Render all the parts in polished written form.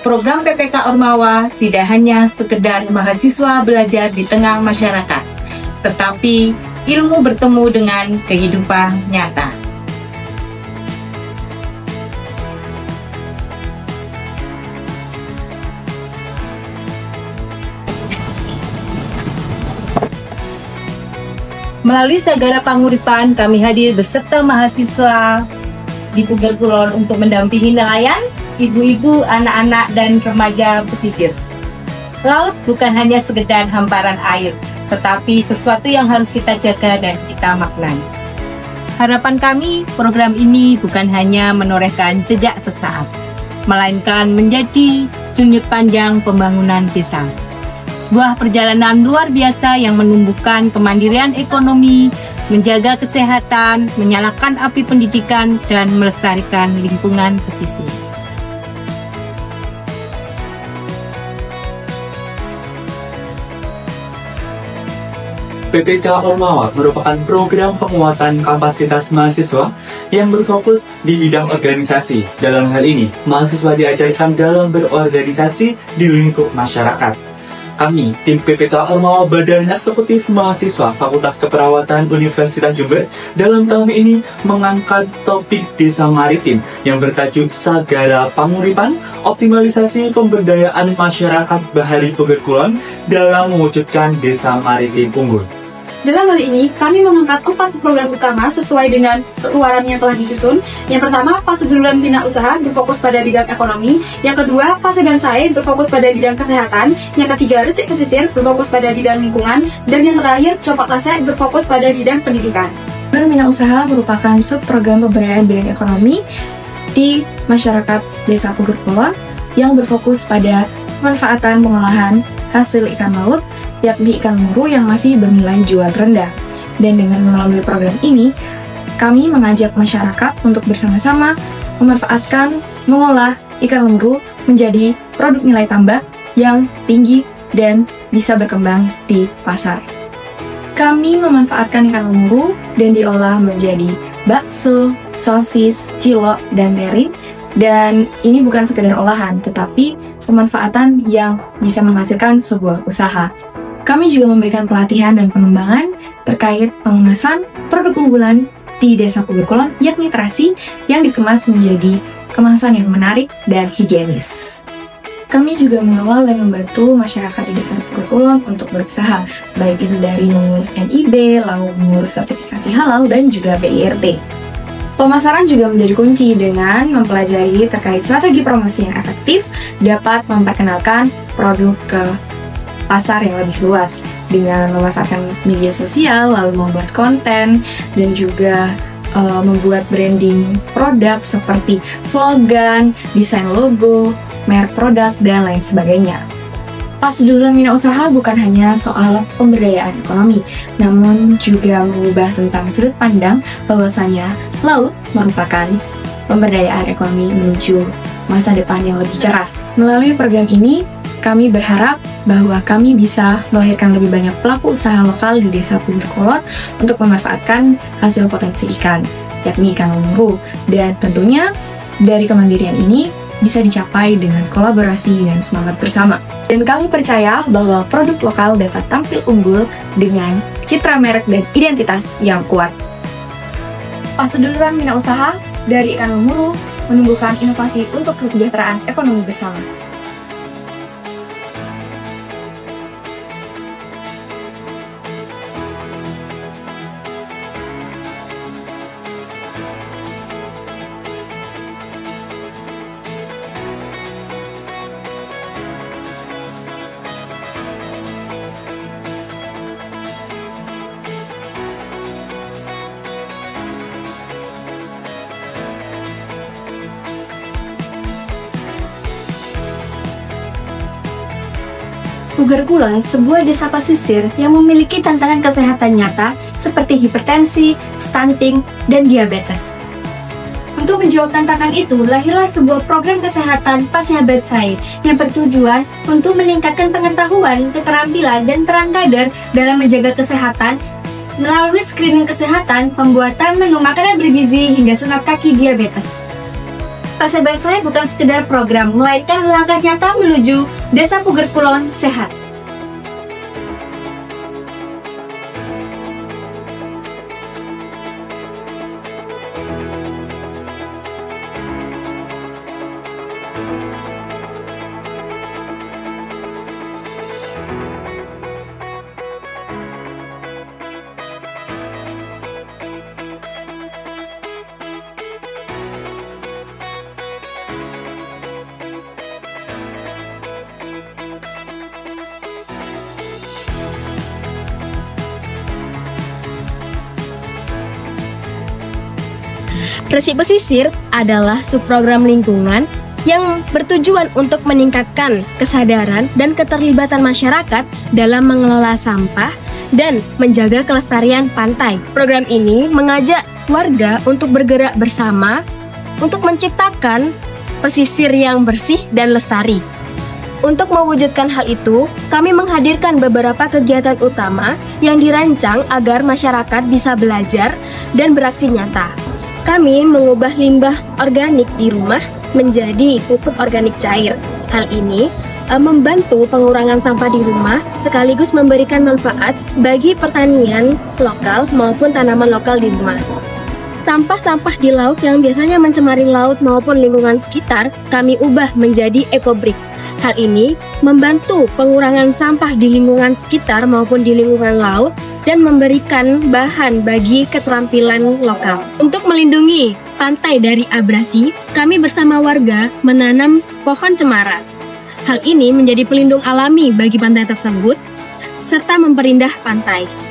Program PPK Ormawa tidak hanya sekedar mahasiswa belajar di tengah masyarakat, tetapi ilmu bertemu dengan kehidupan nyata. Melalui Sagara Panguripan, kami hadir beserta mahasiswa di Puger Kulon untuk mendampingi nelayan, ibu-ibu, anak-anak, dan remaja pesisir. Laut bukan hanya sekedar hamparan air, tetapi sesuatu yang harus kita jaga dan kita maknai. Harapan kami, program ini bukan hanya menorehkan jejak sesaat, melainkan menjadi denyut panjang pembangunan desa. Sebuah perjalanan luar biasa yang menumbuhkan kemandirian ekonomi, menjaga kesehatan, menyalakan api pendidikan, dan melestarikan lingkungan pesisir. PPK Ormawa merupakan program penguatan kapasitas mahasiswa yang berfokus di bidang organisasi. Dalam hal ini, mahasiswa diajarkan dalam berorganisasi di lingkup masyarakat. Kami, tim PPK Ormawa Badan Eksekutif Mahasiswa Fakultas Keperawatan Universitas Jember, dalam tahun ini mengangkat topik Desa Maritim yang bertajuk Sagara Panguripan, optimalisasi pemberdayaan masyarakat Bahari Puger Kulon dalam mewujudkan Desa Maritim Unggul. Dalam hal ini, kami mengangkat 4 program utama sesuai dengan keluaran yang telah disusun. Yang pertama, fase duluran bina usaha berfokus pada bidang ekonomi. Yang kedua, fase Bansai berfokus pada bidang kesehatan. Yang ketiga, Resik Pesisir berfokus pada bidang lingkungan. Dan yang terakhir, Copak Lase berfokus pada bidang pendidikan. Program bina usaha merupakan subprogram pemberdayaan bidang ekonomi di masyarakat Desa Puger Kulon yang berfokus pada pemanfaatan pengolahan hasil ikan laut, yakni ikan muru yang masih bernilai jual rendah. Dan dengan melalui program ini, kami mengajak masyarakat untuk bersama-sama memanfaatkan, mengolah ikan muru menjadi produk nilai tambah yang tinggi dan bisa berkembang di pasar. Kami memanfaatkan ikan muru dan diolah menjadi bakso, sosis, cilok, dan teri. Dan ini bukan sekedar olahan, tetapi pemanfaatan yang bisa menghasilkan sebuah usaha. Kami juga memberikan pelatihan dan pengembangan terkait pengemasan produk unggulan di Desa Puger Kulon, yakni terasi yang dikemas menjadi kemasan yang menarik dan higienis. Kami juga mengawal dan membantu masyarakat di Desa Puger Kulon untuk berusaha, baik itu dari mengurus NIB, lalu mengurus sertifikasi halal, dan juga BIRT. Pemasaran juga menjadi kunci dengan mempelajari terkait strategi promosi yang efektif dapat memperkenalkan produk ke pasar yang lebih luas dengan memanfaatkan media sosial, lalu membuat konten, dan juga membuat branding produk seperti slogan, desain logo, merek produk, dan lain sebagainya. Fase duluran bina usaha bukan hanya soal pemberdayaan ekonomi, namun juga mengubah tentang sudut pandang bahwasanya laut merupakan pemberdayaan ekonomi menuju masa depan yang lebih cerah. Melalui program ini, kami berharap bahwa kami bisa melahirkan lebih banyak pelaku usaha lokal di Desa Puger Kulon untuk memanfaatkan hasil potensi ikan, yakni ikan muru, dan tentunya dari kemandirian ini bisa dicapai dengan kolaborasi dan semangat bersama. Dan kami percaya bahwa produk lokal dapat tampil unggul dengan citra merek dan identitas yang kuat. Fase duluran bina usaha dari ikan muru menumbuhkan inovasi untuk kesejahteraan ekonomi bersama. Puger Kulon, sebuah desa pesisir yang memiliki tantangan kesehatan nyata seperti hipertensi, stunting, dan diabetes. Untuk menjawab tantangan itu, lahirlah sebuah program kesehatan Pasya Bansai yang bertujuan untuk meningkatkan pengetahuan, keterampilan, dan peran kader dalam menjaga kesehatan melalui screening kesehatan, pembuatan menu makanan bergizi, hingga senam kaki diabetes. Paseban saya bukan sekedar program, melainkan langkah nyata menuju Desa Puger Kulon sehat. Resik Pesisir adalah subprogram lingkungan yang bertujuan untuk meningkatkan kesadaran dan keterlibatan masyarakat dalam mengelola sampah dan menjaga kelestarian pantai. Program ini mengajak warga untuk bergerak bersama untuk menciptakan pesisir yang bersih dan lestari. Untuk mewujudkan hal itu, kami menghadirkan beberapa kegiatan utama yang dirancang agar masyarakat bisa belajar dan beraksi nyata. Kami mengubah limbah organik di rumah menjadi pupuk organik cair. Hal ini membantu pengurangan sampah di rumah sekaligus memberikan manfaat bagi pertanian lokal maupun tanaman lokal di rumah. Sampah-sampah di laut yang biasanya mencemari laut maupun lingkungan sekitar, kami ubah menjadi ekobrik. Hal ini membantu pengurangan sampah di lingkungan sekitar maupun di lingkungan laut dan memberikan bahan bagi keterampilan lokal. Untuk melindungi pantai dari abrasi, kami bersama warga menanam pohon cemara. Hal ini menjadi pelindung alami bagi pantai tersebut, serta memperindah pantai.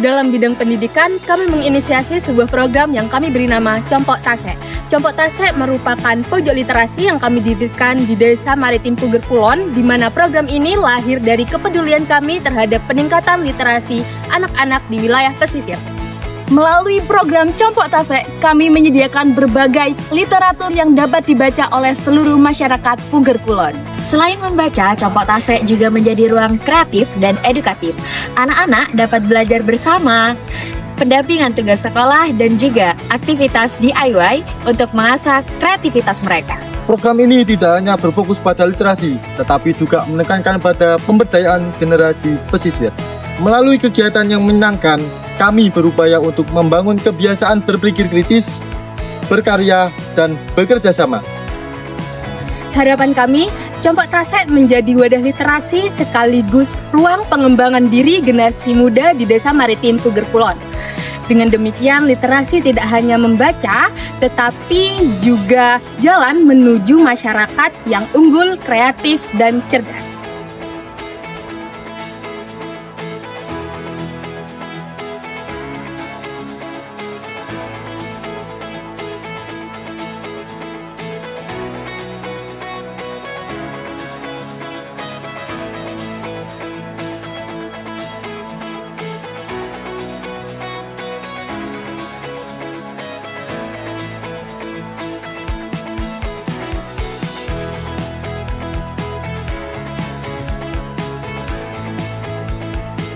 Dalam bidang pendidikan, kami menginisiasi sebuah program yang kami beri nama Compok Tasek. Compok Tasek merupakan pojok literasi yang kami dirikan di Desa Maritim Puger Kulon, di mana program ini lahir dari kepedulian kami terhadap peningkatan literasi anak-anak di wilayah pesisir. Melalui program Compok Tasek, kami menyediakan berbagai literatur yang dapat dibaca oleh seluruh masyarakat Puger Kulon. Selain membaca, Compok Tasek juga menjadi ruang kreatif dan edukatif. Anak-anak dapat belajar bersama, pendampingan tugas sekolah, dan juga aktivitas DIY untuk mengasah kreativitas mereka. Program ini tidak hanya berfokus pada literasi, tetapi juga menekankan pada pemberdayaan generasi pesisir. Melalui kegiatan yang menyenangkan, kami berupaya untuk membangun kebiasaan berpikir kritis, berkarya, dan bekerja sama. Harapan kami, Compok Tasek menjadi wadah literasi sekaligus ruang pengembangan diri generasi muda di Desa Maritim Puger Kulon. Dengan demikian, literasi tidak hanya membaca, tetapi juga jalan menuju masyarakat yang unggul, kreatif, dan cerdas.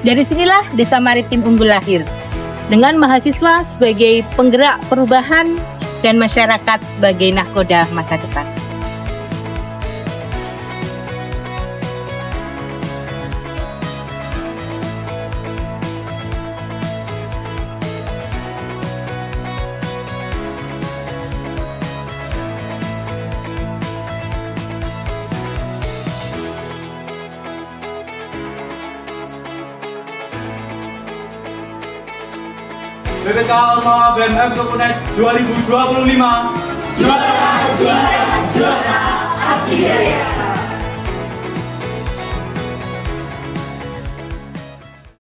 Dari sinilah Desa Maritim Unggul lahir, dengan mahasiswa sebagai penggerak perubahan dan masyarakat sebagai nahkoda masa depan. BPK Ormawa BMF Kepunet 2025. Juara, juara, juara, Abdi Jaya.